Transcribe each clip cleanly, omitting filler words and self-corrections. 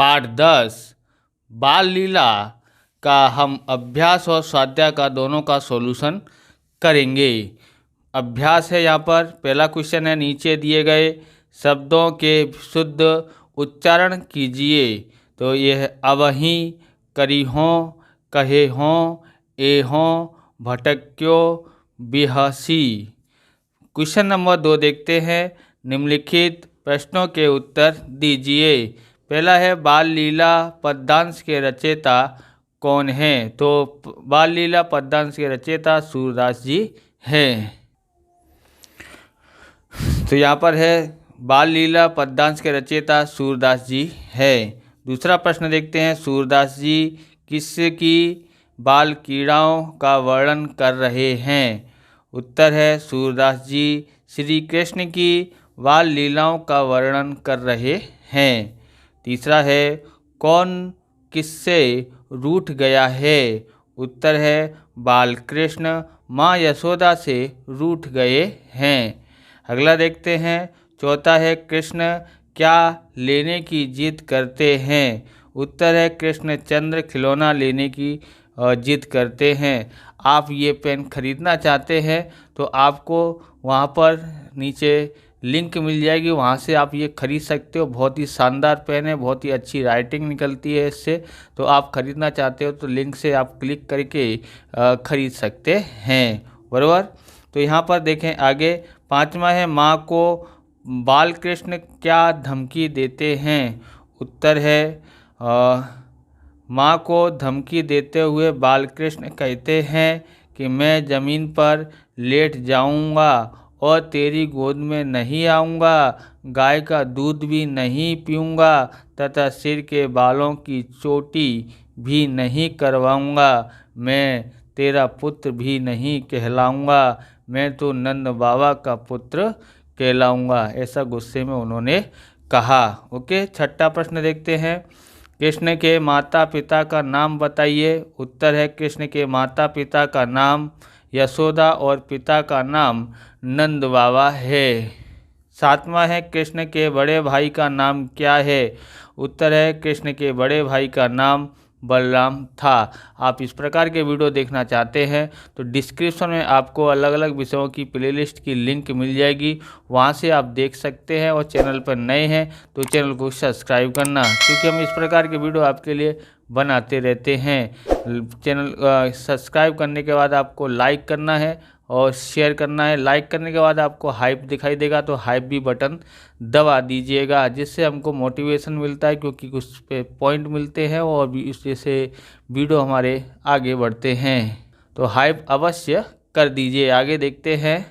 पाठ 10 बाल लीला का हम अभ्यास और स्वाध्याय का दोनों का सॉल्यूशन करेंगे। अभ्यास है यहाँ पर पहला क्वेश्चन है, नीचे दिए गए शब्दों के शुद्ध उच्चारण कीजिए। तो ये है अवहीं, करिहों, कहे हों, एहों, भटक्यो, बिहसी। क्वेश्चन नंबर 2 देखते हैं, निम्नलिखित प्रश्नों के उत्तर दीजिए। पहला है, बाल लीला पद्यांश के रचयिता कौन हैं? तो बाल लीला पद्यांश के रचयिता सूरदास जी हैं। तो यहाँ पर है, बाल लीला पद्यांश के रचयिता सूरदास जी है। दूसरा प्रश्न देखते हैं, सूरदास जी किसकी बाल क्रीड़ाओं का वर्णन कर रहे हैं? उत्तर है, सूरदास जी श्री कृष्ण की बाल लीलाओं का वर्णन कर रहे हैं। तीसरा है, कौन किससे रूठ गया है? उत्तर है, बाल कृष्ण माँ यशोदा से रूठ गए हैं। अगला देखते हैं, चौथा है, कृष्ण क्या लेने की जिद करते हैं? उत्तर है, कृष्ण चंद्र खिलौना लेने की जिद करते हैं। आप ये पेन खरीदना चाहते हैं तो आपको वहाँ पर नीचे लिंक मिल जाएगी, वहाँ से आप ये खरीद सकते हो। बहुत ही शानदार पेन है, बहुत ही अच्छी राइटिंग निकलती है इससे। तो आप खरीदना चाहते हो तो लिंक से आप क्लिक करके खरीद सकते हैं, बराबर। तो यहाँ पर देखें आगे, पांचवा है, माँ को बाल कृष्ण क्या धमकी देते हैं? उत्तर है, माँ को धमकी देते हुए बाल कृष्ण कहते हैं कि मैं ज़मीन पर लेट जाऊंगा और तेरी गोद में नहीं आऊंगा, गाय का दूध भी नहीं पीऊंगा तथा सिर के बालों की चोटी भी नहीं करवाऊंगा। मैं तेरा पुत्र भी नहीं कहलाऊंगा, मैं तो नंद बाबा का पुत्र कहलाऊंगा। ऐसा गुस्से में उन्होंने कहा। ओके, छठा प्रश्न देखते हैं, कृष्ण के माता पिता का नाम बताइए। उत्तर है, कृष्ण के माता पिता का नाम यशोदा और पिता का नाम नंद बाबा है। सातवां है, कृष्ण के बड़े भाई का नाम क्या है? उत्तर है, कृष्ण के बड़े भाई का नाम बलराम था। आप इस प्रकार के वीडियो देखना चाहते हैं तो डिस्क्रिप्शन में आपको अलग अलग विषयों की प्लेलिस्ट की लिंक मिल जाएगी, वहां से आप देख सकते हैं। और चैनल पर नए हैं तो चैनल को सब्सक्राइब करना, क्योंकि हम इस प्रकार के वीडियो आपके लिए बनाते रहते हैं। चैनल सब्सक्राइब करने के बाद आपको लाइक करना है और शेयर करना है। लाइक करने के बाद आपको हाइप दिखाई देगा तो हाइप भी बटन दबा दीजिएगा, जिससे हमको मोटिवेशन मिलता है, क्योंकि कुछ पे पॉइंट मिलते हैं और भी इस जैसे वीडियो हमारे आगे बढ़ते हैं। तो हाइप अवश्य कर दीजिए। आगे देखते हैं,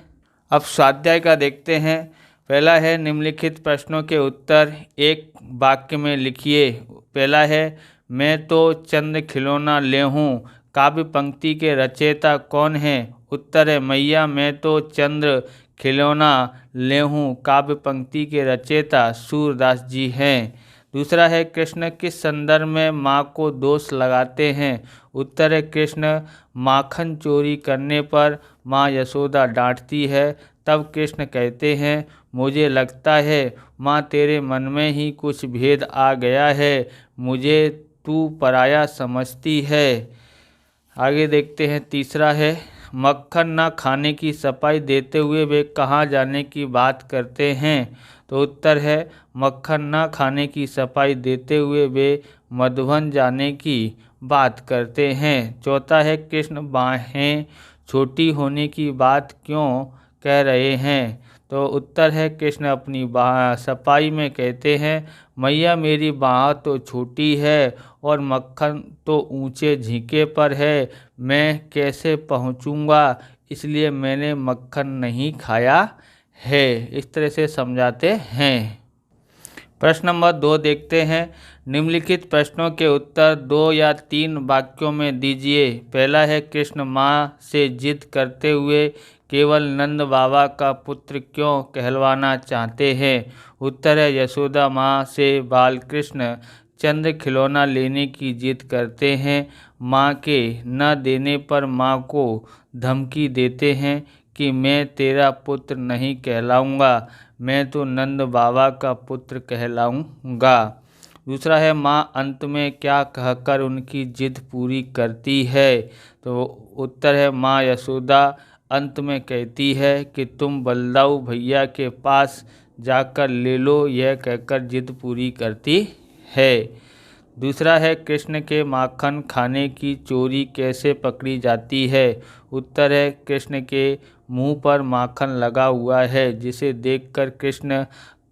अब स्वाध्याय का देखते हैं। पहला है, निम्नलिखित प्रश्नों के उत्तर एक वाक्य में लिखिए। पहला है, मैं तो चंद्र खिलौना ले हूँ काव्य पंक्ति के रचयिता कौन है? उत्तर है, मैया मैं तो चंद्र खिलौना ले हूँ काव्य पंक्ति के रचयिता सूरदास जी हैं। दूसरा है, कृष्ण किस संदर्भ में माँ को दोष लगाते हैं? उत्तर है, कृष्ण माखन चोरी करने पर माँ यशोदा डांटती है, तब कृष्ण कहते हैं मुझे लगता है माँ तेरे मन में ही कुछ भेद आ गया है, मुझे तू पराया समझती है। आगे देखते हैं, तीसरा है, मक्खन न खाने की सफाई देते हुए वे कहाँ जाने की बात करते हैं? तो उत्तर है, मक्खन न खाने की सफाई देते हुए वे मधुबन जाने की बात करते हैं। चौथा है, कृष्ण बाहें छोटी होने की बात क्यों कह रहे हैं? तो उत्तर है, कृष्ण अपनी सफाई में कहते हैं मैया मेरी बाह तो छोटी है और मक्खन तो ऊंचे झींके पर है, मैं कैसे पहुंचूंगा, इसलिए मैंने मक्खन नहीं खाया है। इस तरह से समझाते हैं। प्रश्न नंबर 2 देखते हैं, निम्नलिखित प्रश्नों के उत्तर 2 या 3 वाक्यों में दीजिए। पहला है, कृष्ण माँ से जिद करते हुए केवल नंद बाबा का पुत्र क्यों कहलवाना चाहते हैं? उत्तर है, यशोदा माँ से बाल कृष्ण चंद्र खिलौना लेने की जिद करते हैं। माँ के न देने पर माँ को धमकी देते हैं कि मैं तेरा पुत्र नहीं कहलाऊंगा, मैं तो नंद बाबा का पुत्र कहलाऊंगा। दूसरा है माँ अंत में क्या कहकर उनकी जिद पूरी करती है। तो उत्तर है माँ यशोदा अंत में कहती है कि तुम बलदाऊ भैया के पास जाकर ले लो, यह कहकर जिद पूरी करती है। दूसरा है कृष्ण के माखन खाने की चोरी कैसे पकड़ी जाती है। उत्तर है कृष्ण के मुंह पर माखन लगा हुआ है, जिसे देखकर कृष्ण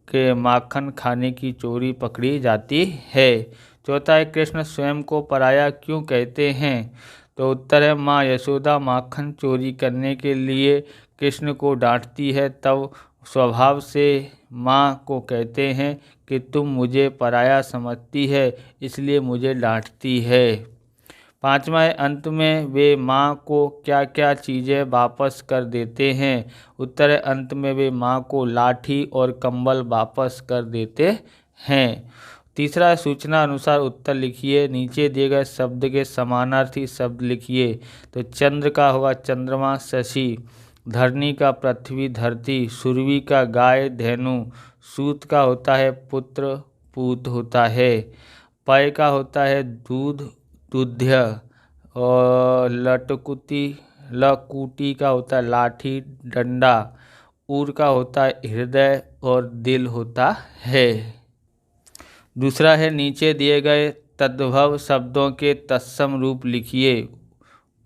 के माखन खाने की चोरी पकड़ी जाती है। चौथा है कृष्ण स्वयं को पराया क्यों कहते हैं। तो उत्तर है माँ यशोदा माखन चोरी करने के लिए कृष्ण को डांटती है, तब स्वभाव से माँ को कहते हैं कि तुम मुझे पराया समझती है, इसलिए मुझे डांटती है। पांचवा है अंत में वे माँ को क्या क्या चीज़ें वापस कर देते हैं। उत्तर है अंत में वे माँ को लाठी और कंबल वापस कर देते हैं। तीसरा सूचना अनुसार उत्तर लिखिए, नीचे दिए गए शब्द के समानार्थी शब्द लिखिए। तो चंद्र का होगा चंद्रमा शशि, धरनी का पृथ्वी धरती, सुरभि का गाय धेनु, सूत का होता है पुत्र पूत होता है, पय का होता है दूध दुध्य, और लकुटी का होता है लाठी डंडा, ऊर का होता है हृदय और दिल होता है। दूसरा है नीचे दिए गए तद्भव शब्दों के तत्सम रूप लिखिए।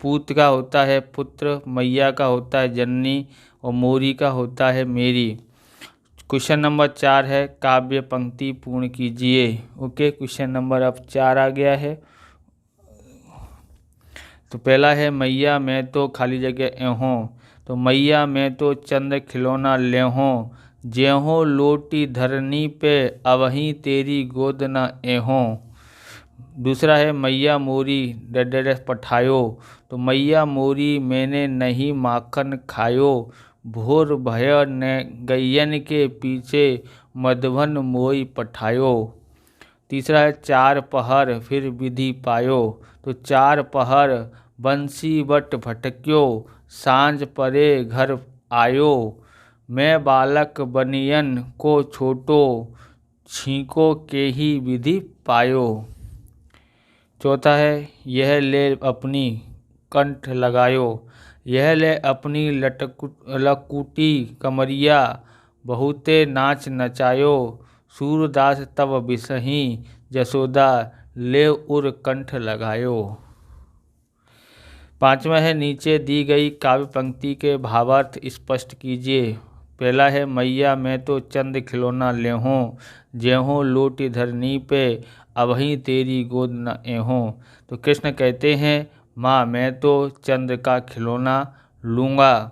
पूत का होता है पुत्र, मैया का होता है जननी और मोरी का होता है मेरी। क्वेश्चन नंबर 4 है काव्य पंक्ति पूर्ण कीजिए। ओके, क्वेश्चन नंबर अब 4 आ गया है। तो पहला है मैया मैं तो खाली जगह एहों। तो मैया मैं तो चंद खिलौना लेहों, जेहों लोटी धरनी पे अवहीं तेरी गोद न एहों। दूसरा है मैया मोरी डडर पठायो। तो मैया मोरी मैंने नहीं माखन खायो, भोर भय ने गैयन के पीछे मधुबन मोई पठायो। तीसरा है चार पहर फिर विधि पायो। तो चार पहर बंसी बट भटक्यो, सांझ परे घर आयो, मैं बालक बनियन को छोटो, छींको के ही विधि पायो। चौथा है यह ले अपनी कंठ लगायो। यह ले अपनी लकुटी कमरिया, बहुते नाच नचायो, सूरदास तब बिसही, जसोदा ले उर कंठ लगायो। पांचवा है नीचे दी गई काव्य पंक्ति के भावार्थ स्पष्ट कीजिए। पहला है मैया मैं तो चंद खिलौना लेहों, जेहों लोटी धरनी पे अबहीं तेरी गोद न एहों। तो कृष्ण कहते हैं माँ मैं तो चंद्र का खिलौना लूँगा,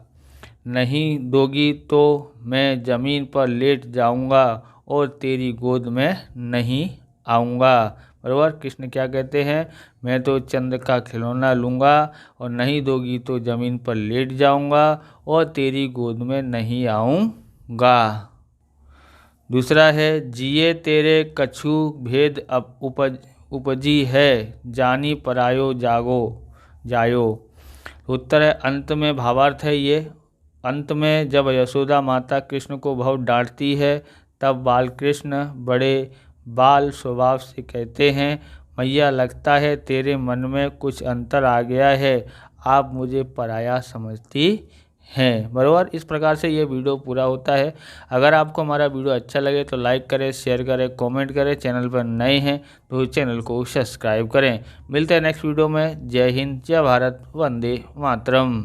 नहीं दोगी तो मैं ज़मीन पर लेट जाऊँगा और तेरी गोद में नहीं आऊँगा। बराबर, कृष्ण क्या कहते हैं, मैं तो चंद्र का खिलौना लूँगा और नहीं दोगी तो ज़मीन पर लेट जाऊँगा और तेरी गोद में नहीं आऊँगा। दूसरा है जिए तेरे कछु भेद उपजी है, जानी परायो जागो जायो। उत्तर है अंत में भावार्थ है ये। अंत में जब यशोदा माता कृष्ण को बहुत डांटती है, तब बाल कृष्ण बड़े बाल स्वभाव से कहते हैं मैया लगता है तेरे मन में कुछ अंतर आ गया है, आप मुझे पराया समझती हैं। बराबर, इस प्रकार से ये वीडियो पूरा होता है। अगर आपको हमारा वीडियो अच्छा लगे तो लाइक करें, शेयर करें, कमेंट करें। चैनल पर नए हैं तो चैनल को सब्सक्राइब करें। मिलते हैं नेक्स्ट वीडियो में। जय हिंद, जय भारत, वंदे मातरम।